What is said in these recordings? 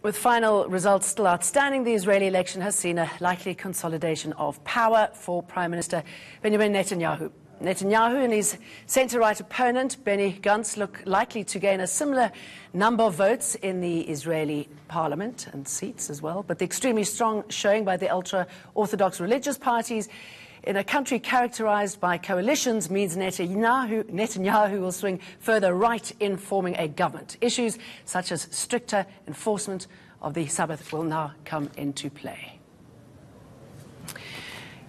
With final results still outstanding, the Israeli election has seen a likely consolidation of power for Prime Minister Benjamin Netanyahu. Netanyahu and his centre-right opponent, Benny Gantz, look likely to gain a similar number of votes in the Israeli parliament and seats as well. But the extremely strong showing by the ultra-Orthodox religious parties in a country characterized by coalitions means Netanyahu will swing further right in forming a government. Issues such as stricter enforcement of the Sabbath will now come into play.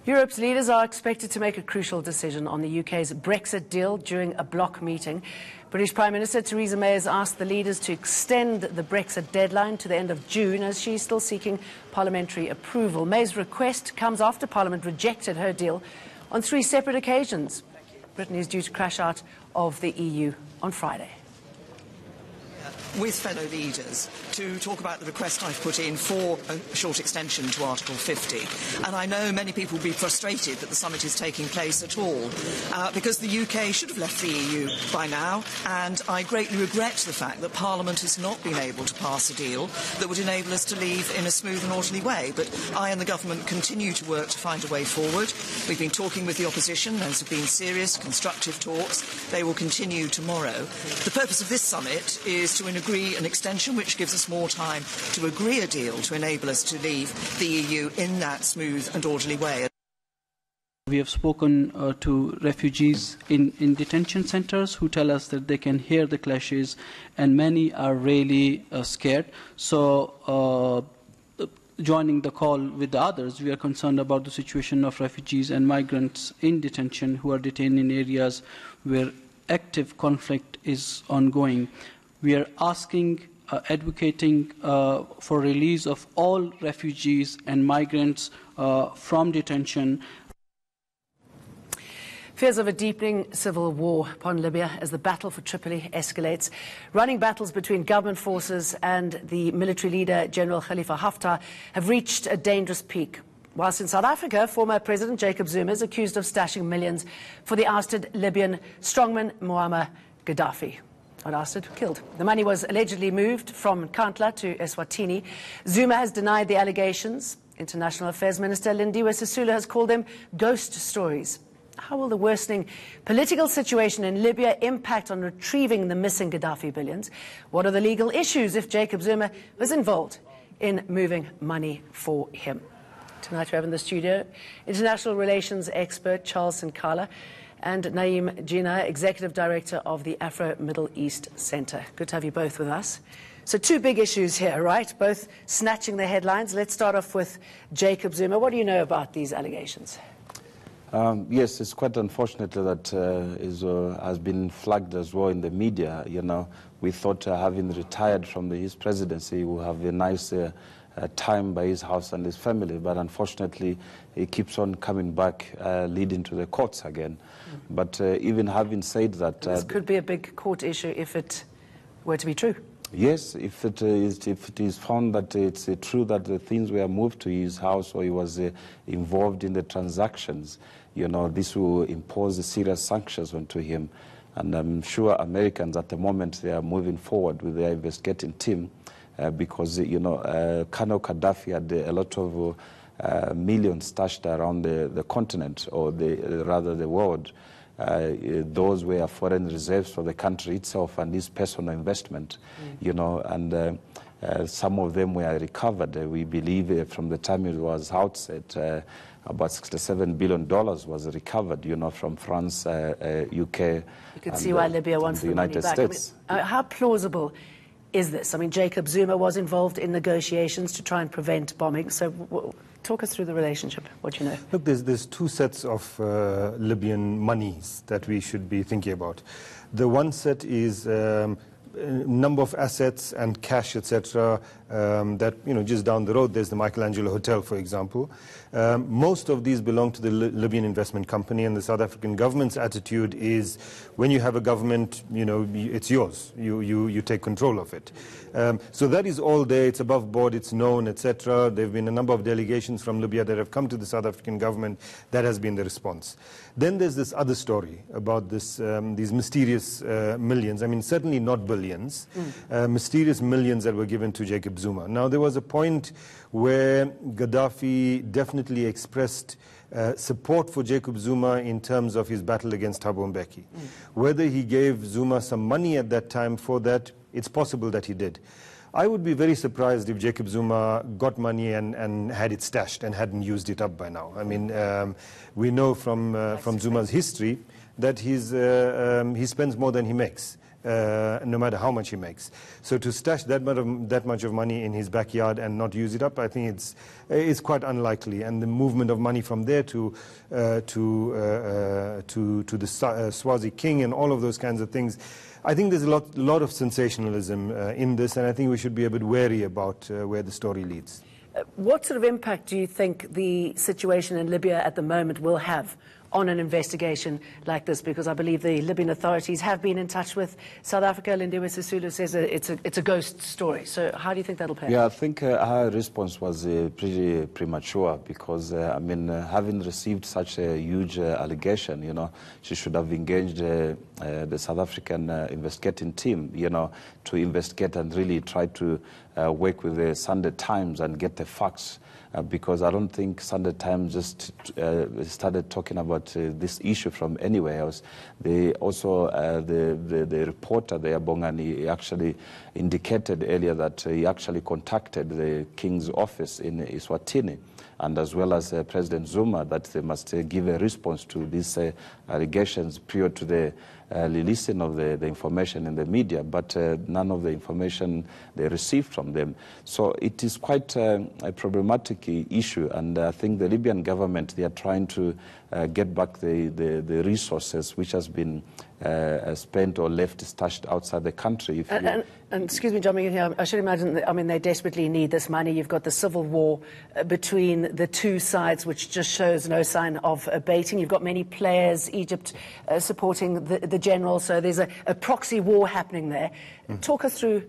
Europe's leaders are expected to make a crucial decision on the UK's Brexit deal during a bloc meeting. British Prime Minister Theresa May has asked the leaders to extend the Brexit deadline to the end of June as she's still seeking parliamentary approval. May's request comes after Parliament rejected her deal on 3 separate occasions. Britain is due to crash out of the EU on Friday. With fellow leaders to talk about the request I've put in for a short extension to Article 50. And I know many people will be frustrated that the summit is taking place at all, because the UK should have left the EU by now, and I greatly regret the fact that Parliament has not been able to pass a deal that would enable us to leave in a smooth and orderly way. But I and the government continue to work to find a way forward. We've been talking with the opposition. Those have been serious, constructive talks. They will continue tomorrow. The purpose of this summit is to agree an extension which gives us more time to agree a deal to enable us to leave the EU in that smooth and orderly way. We have spoken to refugees in detention centres who tell us that they can hear the clashes and many are really scared. So joining the call with the others, we are concerned about the situation of refugees and migrants in detention who are detained in areas where active conflict is ongoing. We are asking, advocating for release of all refugees and migrants from detention. Fears of a deepening civil war upon Libya as the battle for Tripoli escalates. Running battles between government forces and the military leader, General Khalifa Haftar, have reached a dangerous peak. Whilst in South Africa, former President Jacob Zuma is accused of stashing millions for the ousted Libyan strongman Muammar Gaddafi. Not ousted, killed. The money was allegedly moved from Kantla to Eswatini. Zuma has denied the allegations. International Affairs Minister Lindiwe Sisulu has called them ghost stories. How will the worsening political situation in Libya impact on retrieving the missing Gaddafi billions? What are the legal issues if Jacob Zuma was involved in moving money for him? Tonight we have in the studio international relations expert Charles Sinkala and Naeem Jina, Executive Director of the Afro-Middle East Centre. Good to have you both with us. So 2 big issues here, right? Both snatching the headlines. Let's start off with Jacob Zuma. What do you know about these allegations? Yes, it's quite unfortunate that it has been flagged as well in the media. You know, we thought having retired from his presidency, he would have a nice time by his house and his family, but unfortunately he keeps on coming back, leading to the courts again. But even having said that, this could be a big court issue if it were to be true. Yes, if it is found that it's true that the things were moved to his house or he was involved in the transactions, you know, this will impose serious sanctions onto him. And I'm sure Americans at the moment, they are moving forward with their investigating team because, you know, Colonel Gaddafi had a lot of millions stashed around the continent, or rather the world. Those were foreign reserves for the country itself and his personal investment, you know, and some of them were recovered. We believe from the time it was outset, about $67 billion was recovered, you know, from France, UK, You can see why Libya wants the money back. States. I mean, how plausible is this? I mean, Jacob Zuma was involved in negotiations to try and prevent bombing. So talk us through the relationship, what you know. Look, there's 2 sets of Libyan monies that we should be thinking about. The one set is number of assets and cash, etc. That, you know, just down the road, there's the Michelangelo Hotel, for example. Most of these belong to the Libyan Investment Company, and the South African government's attitude is when you have a government, you know, it's yours. You take control of it. So that is all there. It's above board. It's known, etc. There have been a number of delegations from Libya that have come to the South African government. That has been the response. Then there's this other story about this, these mysterious millions. I mean, certainly not billions. billions, mysterious millions that were given to Jacob Zuma. Now, there was a point where Gaddafi definitely expressed support for Jacob Zuma in terms of his battle against Thabo Mbeki. Whether he gave Zuma some money at that time for that, it's possible that he did. I would be very surprised if Jacob Zuma got money and had it stashed and hadn't used it up by now. I mean, we know from Zuma's history that he spends more than he makes, no matter how much he makes. So to stash that much of money in his backyard and not use it up, I think it's quite unlikely. And the movement of money from there to the Swazi king and all of those kinds of things, I think there's a lot of sensationalism in this, and I think we should be a bit wary about where the story leads. What sort of impact do you think the situation in Libya at the moment will have on an investigation like this? Because I believe the Libyan authorities have been in touch with South Africa. Lindiwe Sisulu says it's a ghost story. So how do you think that'll play? Yeah, I think her response was pretty premature because, I mean, having received such a huge allegation, you know, she should have engaged the South African investigating team, you know, to investigate and really try to work with the Sunday Times and get the facts. Because I don't think Sunday Times just started talking about this issue from anywhere else. They also, the reporter there, Bongani, actually indicated earlier that he actually contacted the King's office in Eswatini, and as well as President Zuma, that they must give a response to these allegations prior to the releasing of the information in the media, but none of the information they received from them. So it is quite a problematic issue, and I think the Libyan government, they are trying to get back the resources which has been spent or left stashed outside the country. And excuse me jumping in here, I should imagine that, I mean, they desperately need this money. You've got the civil war between the two sides, which just shows no sign of abating. You've got many players, Egypt supporting the general, so there's a proxy war happening there. Talk us through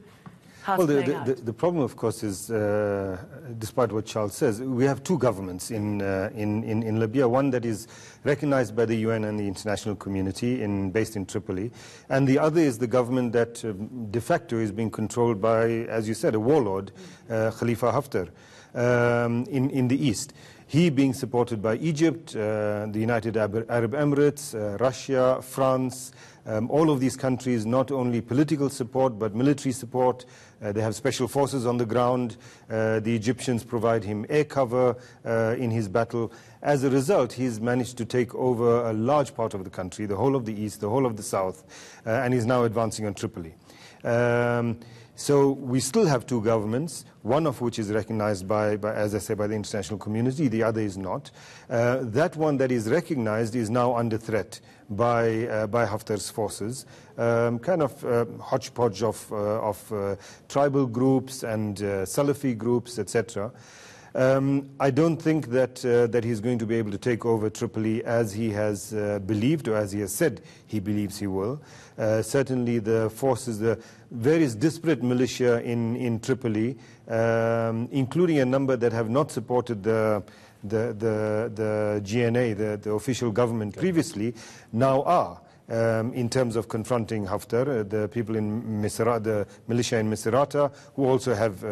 how it's playing out. The problem, of course, is, despite what Charles says, we have two governments in Libya, one that is recognized by the UN and the international community based in Tripoli, and the other is the government that de facto is being controlled by, as you said, a warlord, Khalifa Haftar, in the east. He being supported by Egypt, the United Arab Emirates, Russia, France, all of these countries, not only political support but military support. They have special forces on the ground. The Egyptians provide him air cover in his battle. As a result, he's managed to take over a large part of the country, the whole of the east, the whole of the south, and is now advancing on Tripoli. So we still have two governments, one of which is recognized by, as I say, by the international community, the other is not. That one that is recognized is now under threat by Haftar's forces, kind of hodgepodge of tribal groups and Salafi groups, etc. I don't think that he's going to be able to take over Tripoli as he has believed, or as he has said he believes he will. Certainly the forces, the various disparate militia in Tripoli, including a number that have not supported the GNA, the official government previously, now are. In terms of confronting Haftar, the people in Misrata, the militia in Misrata, who also have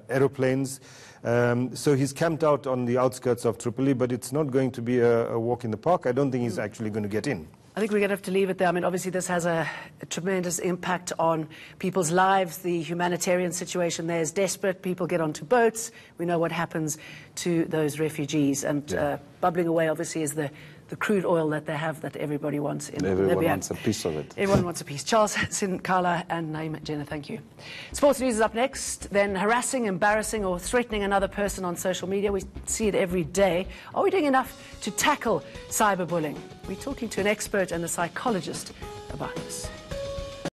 aeroplanes. So he's camped out on the outskirts of Tripoli, but it's not going to be a walk in the park. I don't think he's actually going to get in. I think we're going to have to leave it there. I mean, obviously this has a tremendous impact on people's lives. The humanitarian situation there is desperate. People get onto boats. We know what happens to those refugees. And bubbling away, obviously, is the crude oil that they have that everybody wants in Libya. Everyone wants a piece of it. Everyone wants a piece. Charles, Sinkala and Naima Jenna, thank you. Sports news is up next. Then harassing, embarrassing or threatening another person on social media. We see it every day. Are we doing enough to tackle cyberbullying? We're talking to an expert and a psychologist about this.